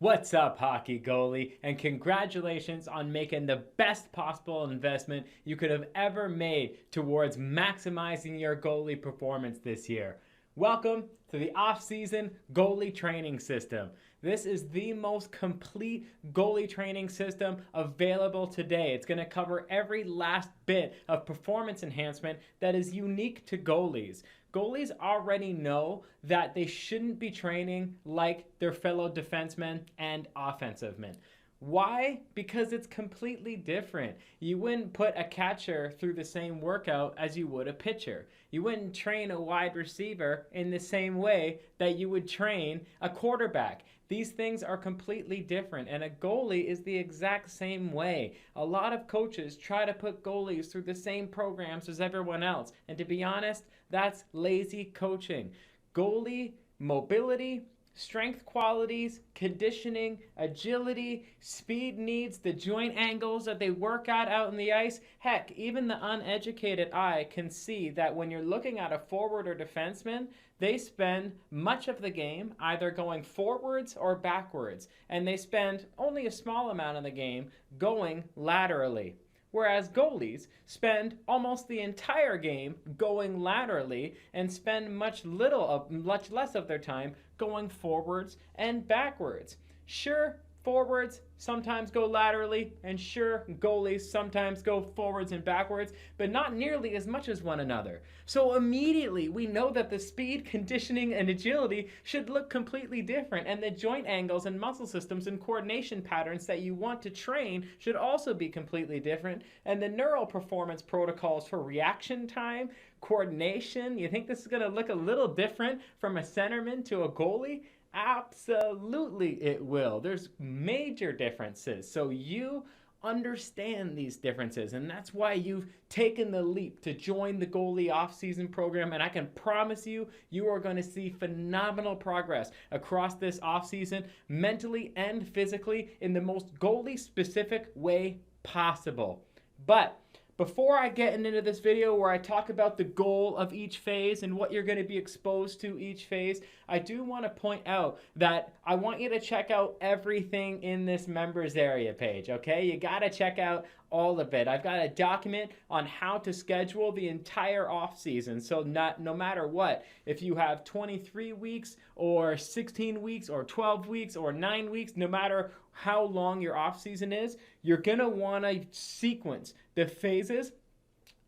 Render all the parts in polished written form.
What's up, hockey goalie? And congratulations on making the best possible investment you could have ever made towards maximizing your goalie performance this year. Welcome to the off-season goalie training system. This is the most complete goalie training system available today. It's going to cover every last bit of performance enhancement that is unique to goalies. Goalies already know that they shouldn't be training like their fellow defensemen and offensive men. Why? Because it's completely different. You wouldn't put a catcher through the same workout as you would a pitcher. You wouldn't train a wide receiver in the same way that you would train a quarterback. These things are completely different, and a goalie is the exact same way. A lot of coaches try to put goalies through the same programs as everyone else, and to be honest, that's lazy coaching. Goalie mobility, strength qualities, conditioning, agility, speed needs, the joint angles that they work at out in the ice. Heck, even the uneducated eye can see that when you're looking at a forward or defenseman, they spend much of the game either going forwards or backwards, and they spend only a small amount of the game going laterally. Whereas goalies spend almost the entire game going laterally and spend much less of their time going forwards and backwards. Sure, forwards sometimes go laterally, and sure, goalies sometimes go forwards and backwards, but not nearly as much as one another. So immediately we know that the speed, conditioning, and agility should look completely different, and the joint angles and muscle systems and coordination patterns that you want to train should also be completely different, and the neural performance protocols for reaction time, coordination, you think this is going to look a little different from a centerman to a goalie? Absolutely it will. There's major differences. So you understand these differences, and that's why you've taken the leap to join the goalie off-season program, and I can promise you, you are going to see phenomenal progress across this off-season, mentally and physically, in the most goalie-specific way possible. But before I get into this video where I talk about the goal of each phase and what you're going to be exposed to each phase, I do want to point out that I want you to check out everything in this members area page, okay? You got to check out all of it. I've got a document on how to schedule the entire off season. So no matter what, if you have 23 weeks or 16 weeks or 12 weeks or 9 weeks, no matter how long your off season is, you're going to want to sequence the phases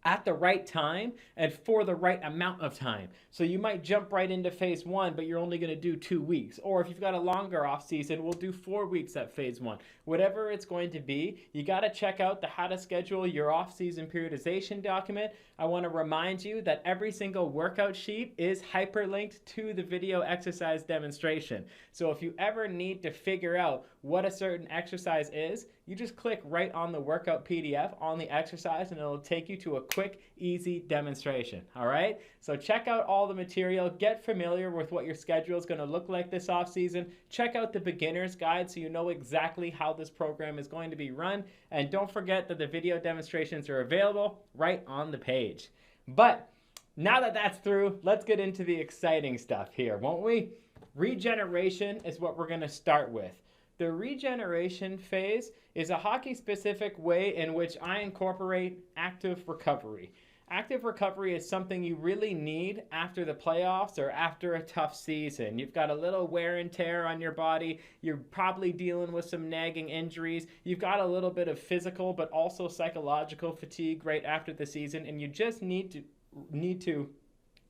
at the right time and for the right amount of time. So you might jump right into phase 1, but you're only going to do 2 weeks. Or if you've got a longer off season, we'll do 4 weeks at phase 1. Whatever it's going to be, you got to check out the how to schedule your off season periodization document. I want to remind you that every single workout sheet is hyperlinked to the video exercise demonstration. So if you ever need to figure out what a certain exercise is, you just click right on the workout PDF on the exercise, and it'll take you to a quick, easy demonstration. All right? So check out all the material. Get familiar with what your schedule is going to look like this off season. Check out the beginner's guide so you know exactly how this program is going to be run. And don't forget that the video demonstrations are available right on the page. But now that that's through, let's get into the exciting stuff here, won't we? Regeneration is what we're going to start with. The regeneration phase is a hockey-specific way in which I incorporate active recovery. Active recovery is something you really need after the playoffs or after a tough season. You've got a little wear and tear on your body. You're probably dealing with some nagging injuries. You've got a little bit of physical but also psychological fatigue right after the season, and you just need to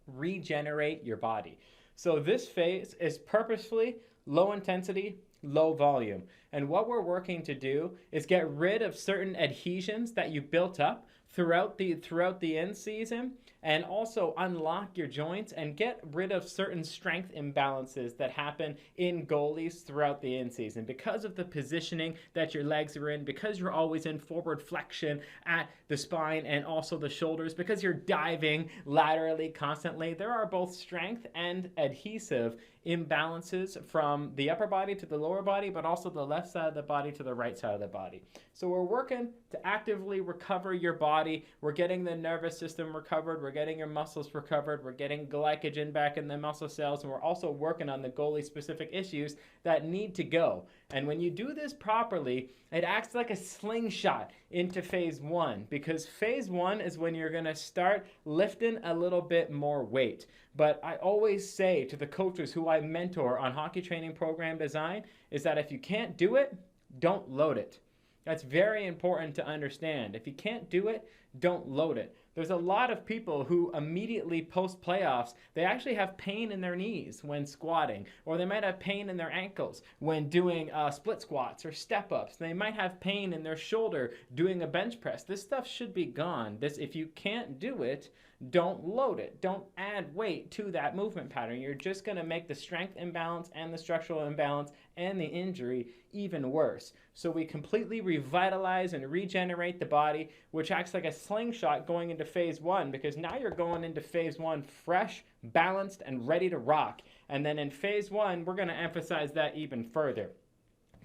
regenerate your body. So this phase is purposefully low intensity, low volume. And what we're working to do is get rid of certain adhesions that you built up throughout the end season, and also unlock your joints and get rid of certain strength imbalances that happen in goalies throughout the end season because of the positioning that your legs are in, because you're always in forward flexion at the spine and also the shoulders, because you're diving laterally constantly. There are both strength and adhesive imbalances from the upper body to the lower body, but also the left side of the body to the right side of the body. So we're working to actively recover your body. We're getting the nervous system recovered. We're we're getting your muscles recovered, we're getting glycogen back in the muscle cells, and we're also working on the goalie specific issues that need to go. And when you do this properly, it acts like a slingshot into phase one, because phase one is when you're going to start lifting a little bit more weight. But I always say to the coaches who I mentor on hockey training program design is that if you can't do it, don't load it. That's very important to understand. If you can't do it, don't load it. There's a lot of people who immediately post playoffs, they actually have pain in their knees when squatting, or they might have pain in their ankles when doing split squats or step ups. They might have pain in their shoulder doing a bench press. This stuff should be gone. If you can't do it, don't load it. Don't add weight to that movement pattern. You're just going to make the strength imbalance and the structural imbalance and the injury even worse. So we completely revitalize and regenerate the body, which acts like a slingshot going into phase one, because now you're going into phase one fresh, balanced, and ready to rock. And then in phase one, we're going to emphasize that even further.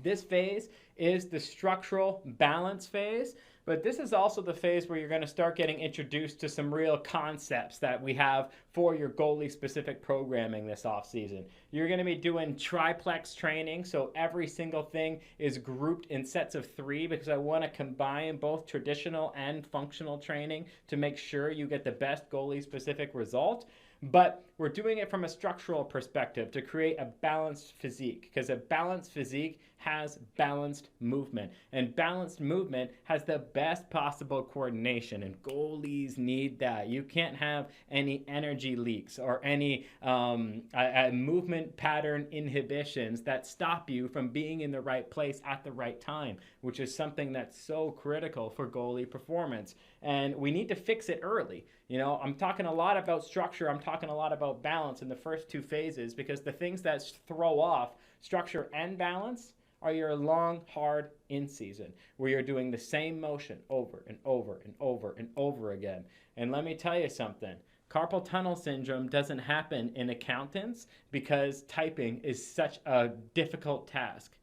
This phase is the structural balance phase, but this is also the phase where you're going to start getting introduced to some real concepts that we have for your goalie specific programming this offseason. You're going to be doing triplex training, so every single thing is grouped in sets of 3, because I want to combine both traditional and functional training to make sure you get the best goalie specific result. But we're doing it from a structural perspective to create a balanced physique, because a balanced physique has balanced movement, and balanced movement has the best possible coordination, and goalies need that. You can't have any energy leaks or any movement pattern inhibitions that stop you from being in the right place at the right time, which is something that's so critical for goalie performance. And we need to fix it early. You know, I'm talking a lot about structure, I'm talking a lot about balance in the first 2 phases, because the things that throw off structure and balance are your long, hard in-season, where you're doing the same motion over and over and over and over again. And let me tell you something. Carpal tunnel syndrome doesn't happen in accountants because typing is such a difficult task.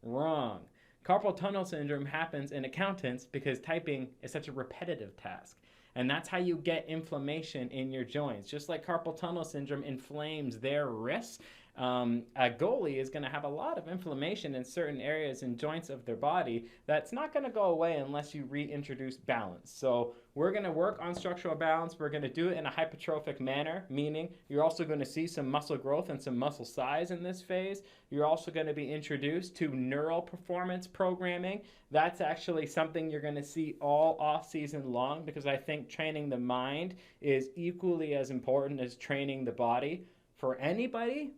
Wrong. Carpal tunnel syndrome happens in accountants because typing is such a repetitive task. And that's how you get inflammation in your joints. Just like carpal tunnel syndrome inflames their wrists, a goalie is going to have a lot of inflammation in certain areas and joints of their body that's not going to go away unless you reintroduce balance. So we're going to work on structural balance. We're going to do it in a hypertrophic manner, meaning you're also going to see some muscle growth and some muscle size in this phase. You're also going to be introduced to neural performance programming. That's actually something you're going to see all off season long, because I think training the mind is equally as important as training the body for anybody,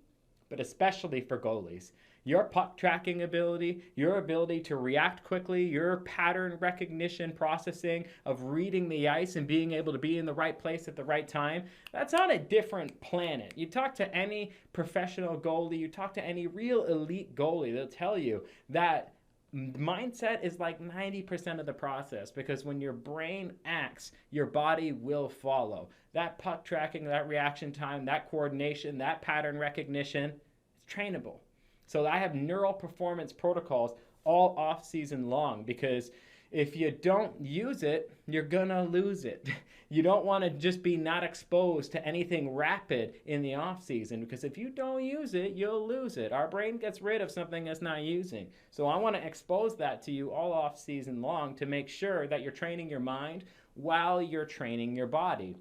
but especially for goalies. Your puck tracking ability, your ability to react quickly, your pattern recognition processing of reading the ice and being able to be in the right place at the right time, that's on a different planet. You talk to any professional goalie, you talk to any real elite goalie, they'll tell you that mindset is like 90% of the process, because when your brain acts, your body will follow. That puck tracking, that reaction time, that coordination, that pattern recognition, it's trainable. So I have neural performance protocols all off season long, because if you don't use it, you're gonna lose it. You don't want to just be not exposed to anything rapid in the off season, because if you don't use it, you'll lose it. Our brain gets rid of something it's not using. So I want to expose that to you all off season long to make sure that you're training your mind while you're training your body.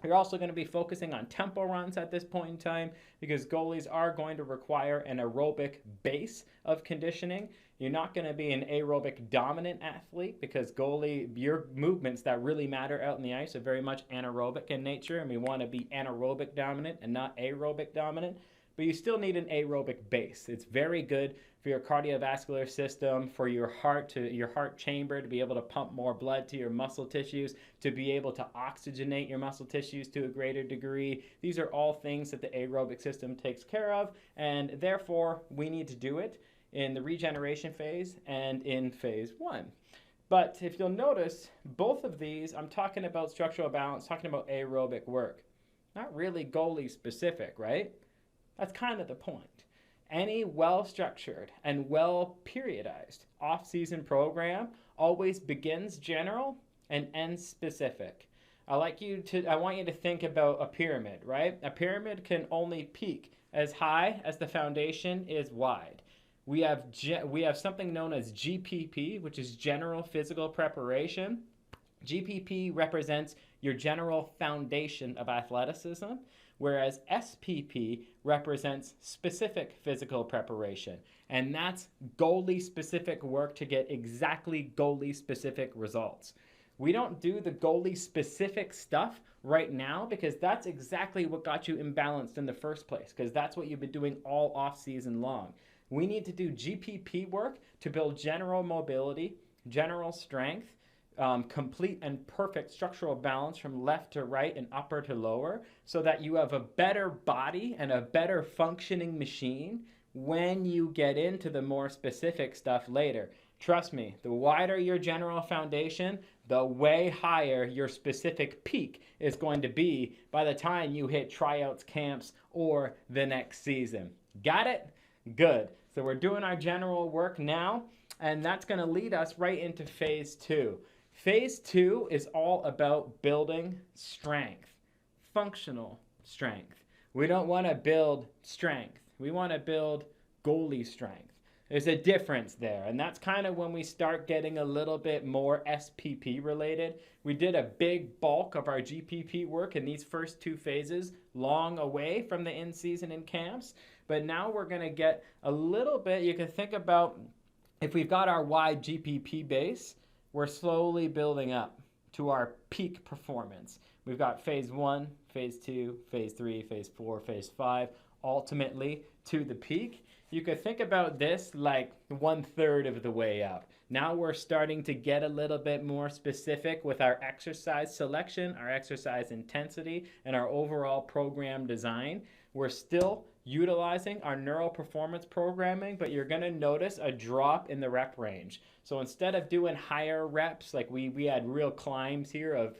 You're also going to be focusing on tempo runs at this point in time, because goalies are going to require an aerobic base of conditioning. You're not going to be an aerobic dominant athlete, because your movements that really matter out in the ice are very much anaerobic in nature, and we want to be anaerobic dominant and not aerobic dominant. But you still need an aerobic base. It's very good for your cardiovascular system, for your heart chamber to be able to pump more blood to your muscle tissues, to be able to oxygenate your muscle tissues to a greater degree. These are all things that the aerobic system takes care of, and therefore we need to do it in the regeneration phase and in phase 1. But if you'll notice, both of these, I'm talking about structural balance, talking about aerobic work. Not really goalie specific, right? That's kind of the point. Any well-structured and well-periodized off-season program always begins general and ends specific. I want you to think about a pyramid, right? A pyramid can only peak as high as the foundation is wide. We have something known as GPP, which is general physical preparation. GPP represents your general foundation of athleticism, whereas SPP represents specific physical preparation. And that's goalie specific work to get exactly goalie specific results. We don't do the goalie specific stuff right now because that's exactly what got you imbalanced in the first place, because that's what you've been doing all off season long. We need to do GPP work to build general mobility, general strength, complete and perfect structural balance from left to right and upper to lower, so that you have a better body and a better functioning machine when you get into the more specific stuff later. Trust me, the wider your general foundation, the way higher your specific peak is going to be by the time you hit tryouts, camps, or the next season. Got it? Good. So we're doing our general work now, and that's going to lead us right into phase 2. Phase 2 is all about building strength, functional strength. We don't want to build strength. We want to build goalie strength. There's a difference there, and that's kind of when we start getting a little bit more SPP related. We did a big bulk of our GPP work in these first 2 phases, long away from the in-season and camps, but now we're going to get a little bit, you can think about, if we've got our wide GPP base, we're slowly building up to our peak performance. We've got phase 1, phase 2, phase 3, phase 4, phase 5, ultimately to the peak. You could think about this like 1/3 of the way up. Now we're starting to get a little bit more specific with our exercise selection, our exercise intensity, and our overall program design. We're still utilizing our neural performance programming, but you're going to notice a drop in the rep range. So instead of doing higher reps, like we had real climbs here of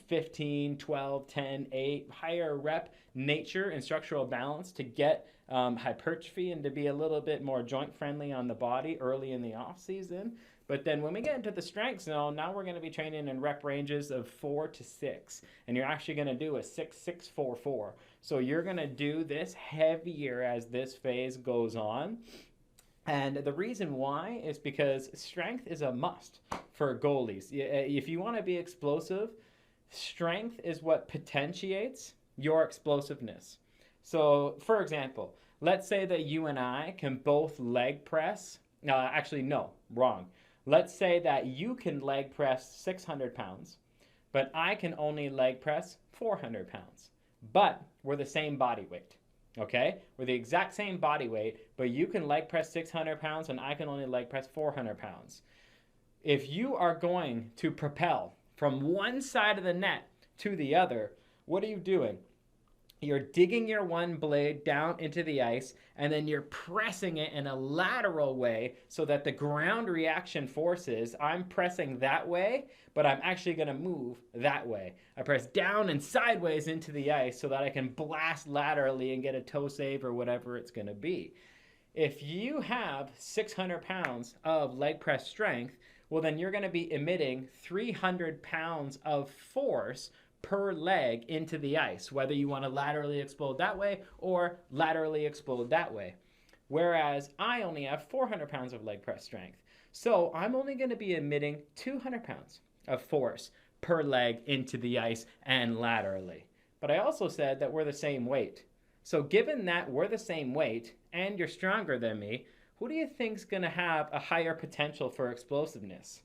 15, 12, 10, 8, higher rep nature and structural balance to get hypertrophy and to be a little bit more joint friendly on the body early in the off season. But then when we get into the strength zone, now we're going to be training in rep ranges of 4 to 6. And you're actually going to do a 6-6-4-4. So you're going to do this heavier as this phase goes on. And the reason why is because strength is a must for goalies. If you want to be explosive, strength is what potentiates your explosiveness. So, for example, let's say that you and I can both leg press. Actually, no, wrong. Let's say that you can leg press 600 pounds, but I can only leg press 400 pounds. But we're the same body weight, okay? We're the exact same body weight, but you can leg press 600 pounds and I can only leg press 400 pounds. If you are going to propel from one side of the net to the other, what are you doing? You're digging your one blade down into the ice, and then you're pressing it in a lateral way so that the ground reaction forces, I'm pressing that way, but I'm actually going to move that way. I press down and sideways into the ice so that I can blast laterally and get a toe save or whatever it's going to be. If you have 600 pounds of leg press strength, well, then you're going to be emitting 300 pounds of force per leg into the ice, whether you want to laterally explode that way or laterally explode that way. Whereas I only have 400 pounds of leg press strength. So I'm only going to be emitting 200 pounds of force per leg into the ice and laterally. But I also said that we're the same weight. So given that we're the same weight and you're stronger than me, who do you think's going to have a higher potential for explosiveness?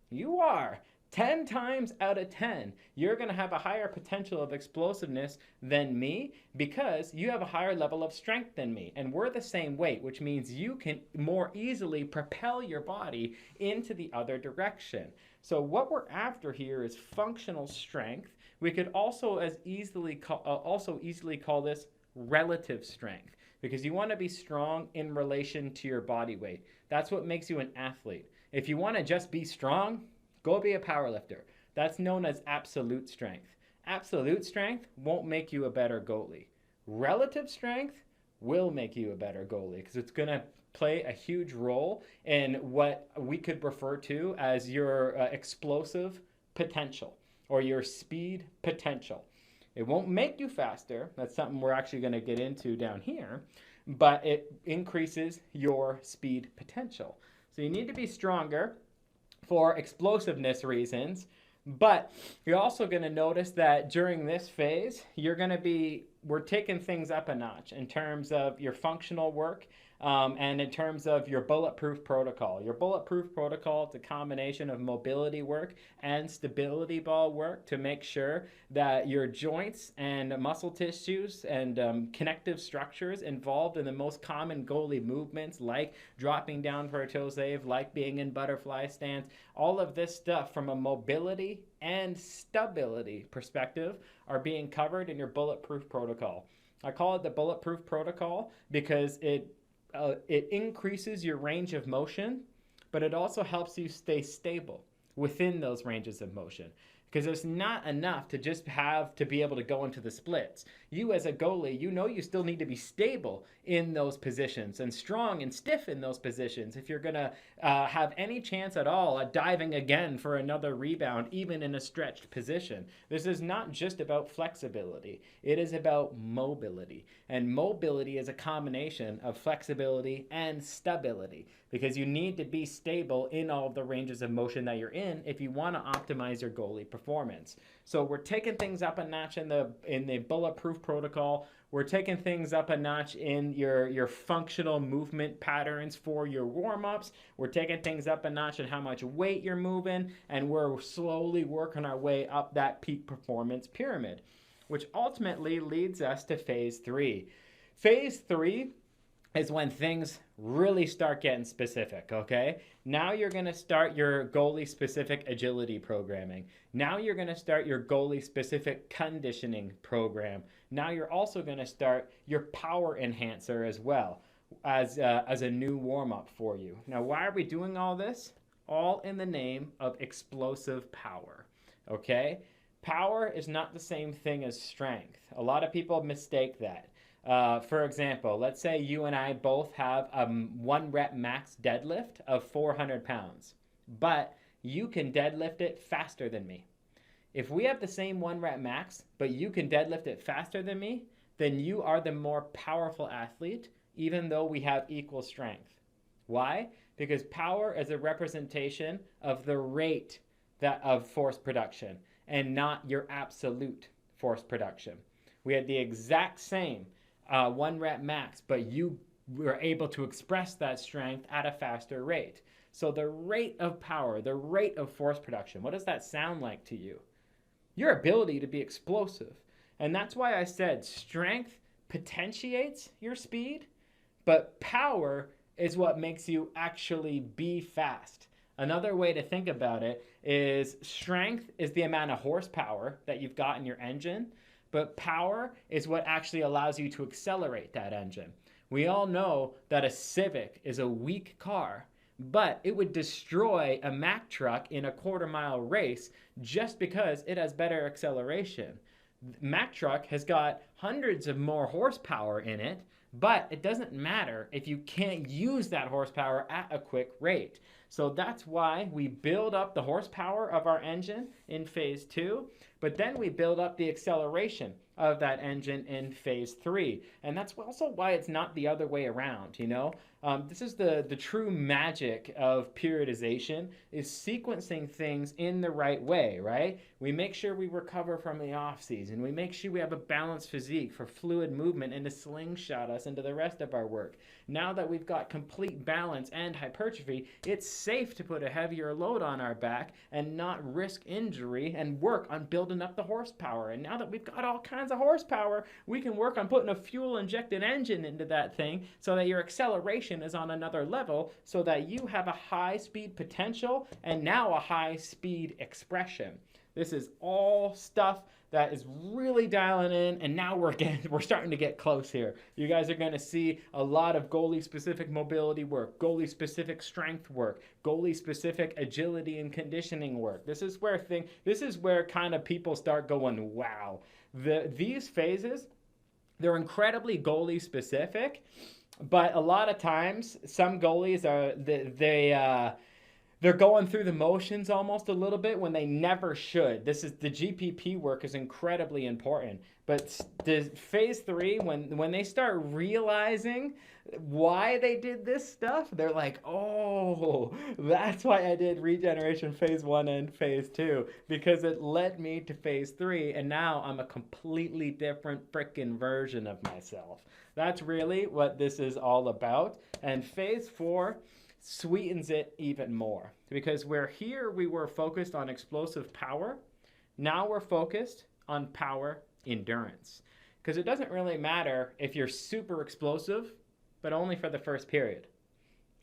You are. 10 times out of 10, you're going to have a higher potential of explosiveness than me because you have a higher level of strength than me. And we're the same weight, which means you can more easily propel your body into the other direction. So what we're after here is functional strength. We could also easily call this relative strength because you want to be strong in relation to your body weight. That's what makes you an athlete. If you want to just be strong, go be a powerlifter. That's known as absolute strength. Absolute strength won't make you a better goalie. Relative strength will make you a better goalie because it's going to play a huge role in what we could refer to as your explosive potential. or your speed potential. It won't make you faster. That's something we're actually going to get into down here, but it increases your speed potential. So you need to be stronger for explosiveness reasons, but you're also going to notice that during this phase, we're taking things up a notch in terms of your functional work, and in terms of your bulletproof protocol. Your bulletproof protocol is a combination of mobility work and stability ball work to make sure that your joints and muscle tissues and connective structures involved in the most common goalie movements, like dropping down for a toe save, like being in butterfly stance, all of this stuff from a mobility and stability perspective are being covered in your bulletproof protocol. I call it the bulletproof protocol because it increases your range of motion, but it also helps you stay stable within those ranges of motion. Because it's not enough to just have to be able to go into the splits. You as a goalie, you still need to be stable in those positions and strong and stiff in those positions if you're going to have any chance at all at diving again for another rebound, even in a stretched position. This is not just about flexibility. It is about mobility. And mobility is a combination of flexibility and stability, because you need to be stable in all of the ranges of motion that you're in if you want to optimize your goalie performance. So we're taking things up a notch in the bulletproof protocol. We're taking things up a notch in your functional movement patterns for your warm-ups. We're taking things up a notch in how much weight you're moving, and we're slowly working our way up that peak performance pyramid, which ultimately leads us to phase 3. Phase 3 is when things really start getting specific, okay? Now you're going to start your goalie-specific agility programming. Now you're going to start your goalie-specific conditioning program. Now you're also going to start your power enhancer as well as a new warm-up for you. Now, why are we doing all this? All in the name of explosive power, okay? Power is not the same thing as strength. A lot of people mistake that. For example, let's say you and I both have a 1 rep max deadlift of 400 pounds, but you can deadlift it faster than me. If we have the same 1 rep max, but you can deadlift it faster than me, then you are the more powerful athlete, even though we have equal strength. Why? Because power is a representation of the rate of force production and not your absolute force production. We had the exact same 1 rep max, but you were able to express that strength at a faster rate. So the rate of power, the rate of force production, what does that sound like to you? Your ability to be explosive. And that's why I said strength potentiates your speed, but power is what makes you actually be fast. Another way to think about it is strength is the amount of horsepower that you've got in your engine, but power is what actually allows you to accelerate that engine. We all know that a Civic is a weak car, but it would destroy a Mack truck in a quarter-mile race just because it has better acceleration. Mack truck has got hundreds of more horsepower in it, but it doesn't matter if you can't use that horsepower at a quick rate. So that's why we build up the horsepower of our engine in phase 2, but then we build up the acceleration of that engine in phase 3. And that's also why it's not the other way around, you know? This is the true magic of periodization, is sequencing things in the right way, right? We make sure we recover from the off season. We make sure we have a balanced physique for fluid movement and to slingshot us into the rest of our work. Now that we've got complete balance and hypertrophy, it's safe to put a heavier load on our back and not risk injury and work on building up the horsepower. And now that we've got all kinds of horsepower, we can work on putting a fuel-injected engine into that thing so that your acceleration is on another level, so that you have a high speed potential and now a high speed expression. This is all stuff that is really dialing in, and now we're starting to get close here. You guys are going to see a lot of goalie-specific mobility work, goalie-specific strength work, goalie-specific agility and conditioning work. This is where kind of people start going, wow. These phases, they're incredibly goalie-specific, but a lot of times some goalies they're going through the motions almost a little bit when they never should. This is the GPP work is incredibly important. But the phase 3, when they start realizing why they did this stuff, they're like, oh, that's why I did regeneration phase 1 and phase 2, because it led me to phase 3, and now I'm a completely different freaking version of myself. That's really what this is all about. And phase 4 sweetens it even more, because we were focused on explosive power. Now we're focused on power endurance, because it doesn't really matter if you're super explosive, but only for the first period,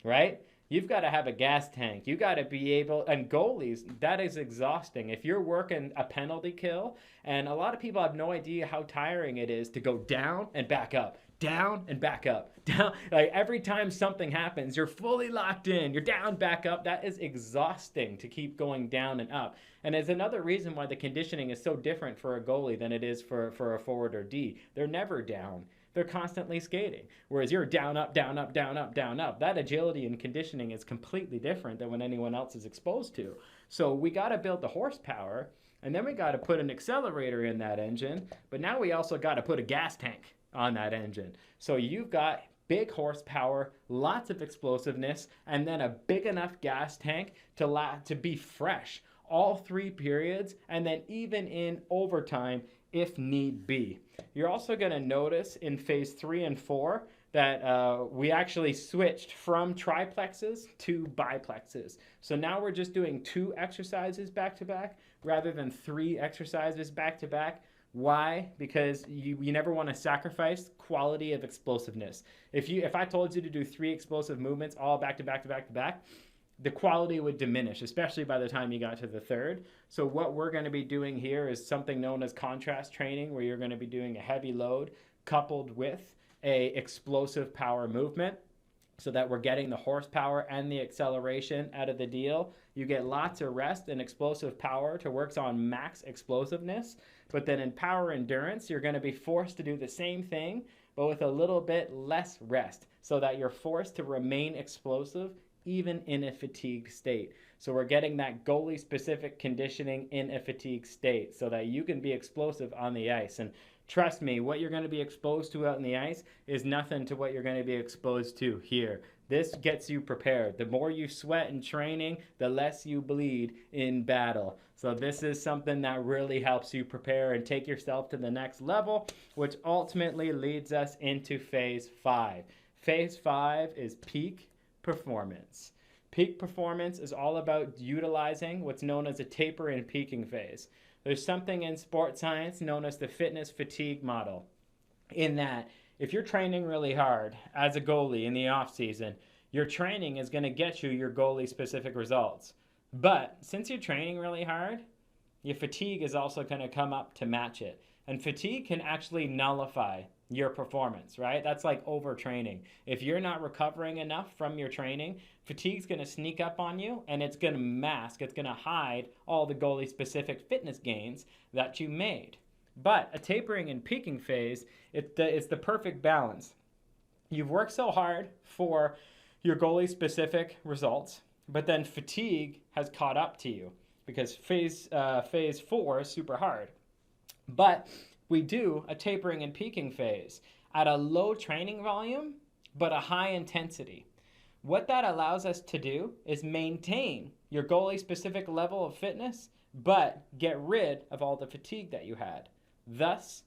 right? You've got to have a gas tank. You got to be able, and goalies, that is exhausting. If you're working a penalty kill, and a lot of people have no idea how tiring it is to go down and back up, down and back up, down. Like every time something happens, you're fully locked in, you're down, back up. That is exhausting to keep going down and up. And it's another reason why the conditioning is so different for a goalie than it is for a forward or D. They're never down. They're constantly skating. Whereas you're down, up, down, up, down, up, down, up. That agility and conditioning is completely different than what anyone else is exposed to. So we got to build the horsepower, and then we got to put an accelerator in that engine, but now we also got to put a gas tank on that engine. So you've got big horsepower, lots of explosiveness, and then a big enough gas tank to be fresh all 3 periods, and then even in overtime if need be. You're also going to notice in phase 3 and 4 that we actually switched from triplexes to biplexes. So now we're just doing 2 exercises back to back rather than 3 exercises back to back. Why? Because you never want to sacrifice quality of explosiveness. If I told you to do 3 explosive movements all back to back to back to back, the quality would diminish, especially by the time you got to the 3rd. So what we're going to be doing here is something known as contrast training, where you're going to be doing a heavy load coupled with a explosive power movement, so that we're getting the horsepower and the acceleration out of the deal. You get lots of rest and explosive power to work on max explosiveness. But then in power endurance, you're going to be forced to do the same thing, but with a little bit less rest, so that you're forced to remain explosive even in a fatigued state. So we're getting that goalie-specific conditioning in a fatigued state so that you can be explosive on the ice. And trust me, what you're going to be exposed to out in the ice is nothing to what you're going to be exposed to here. This gets you prepared. The more you sweat in training, the less you bleed in battle. So this is something that really helps you prepare and take yourself to the next level, which ultimately leads us into phase 5. Phase 5 is peak performance. Peak performance is all about utilizing what's known as a taper and peaking phase. There's something in sports science known as the fitness fatigue model, in that if you're training really hard as a goalie in the off season, your training is going to get you your goalie specific results. But since you're training really hard, your fatigue is also going to come up to match it. And fatigue can actually nullify your performance, right? That's like overtraining. If you're not recovering enough from your training, fatigue's going to sneak up on you, and it's going to mask, it's going to hide all the goalie-specific fitness gains that you made. But a tapering and peaking phase, it's the perfect balance. You've worked so hard for your goalie-specific results, but then fatigue has caught up to you, because phase 4 is super hard. But we do a tapering and peaking phase at a low training volume, but a high intensity. What that allows us to do is maintain your goalie-specific level of fitness, but get rid of all the fatigue that you had, thus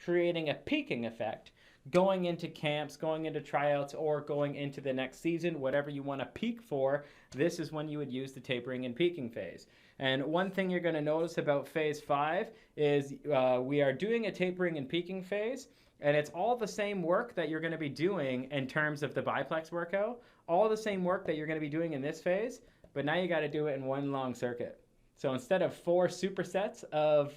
creating a peaking effect going into camps, going into tryouts, or going into the next season, whatever you want to peak for. This is when you would use the tapering and peaking phase. And one thing you're going to notice about phase 5 is we are doing a tapering and peaking phase, and it's all the same work that you're going to be doing in terms of the biplex workout, all the same work that you're going to be doing in this phase, but now you got to do it in one long circuit. So instead of 4 supersets of,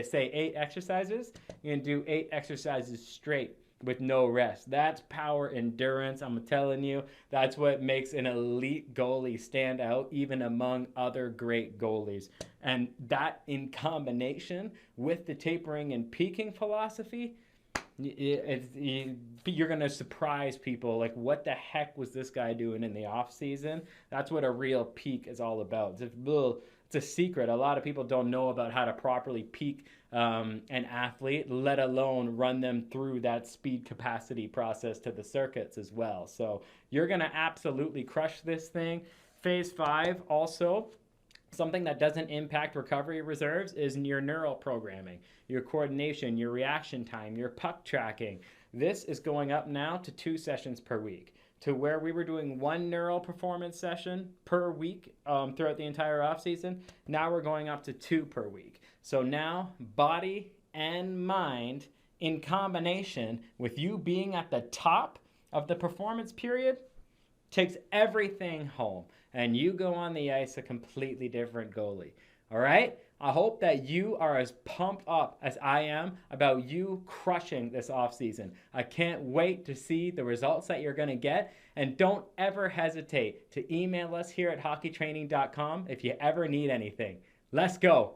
say, 8 exercises, you're going to do 8 exercises straight with no rest. That's power endurance. I'm telling you, that's what makes an elite goalie stand out even among other great goalies. And that in combination with the tapering and peaking philosophy, you're going to surprise people. Like, what the heck was this guy doing in the off season? That's what a real peak is all about. It's a secret. A lot of people don't know about how to properly peak an athlete, let alone run them through that speed capacity process to the circuits as well. So you're going to absolutely crush this thing. Phase 5 also, something that doesn't impact recovery reserves is your neural programming, your coordination, your reaction time, your puck tracking. This is going up now to 2 sessions per week, to where we were doing 1 neural performance session per week throughout the entire offseason. Now we're going up to 2 per week. So now body and mind in combination with you being at the top of the performance period takes everything home, and you go on the ice a completely different goalie. All right? I hope that you are as pumped up as I am about you crushing this offseason. I can't wait to see the results that you're going to get. And don't ever hesitate to email us here at hockeytraining.com if you ever need anything. Let's go.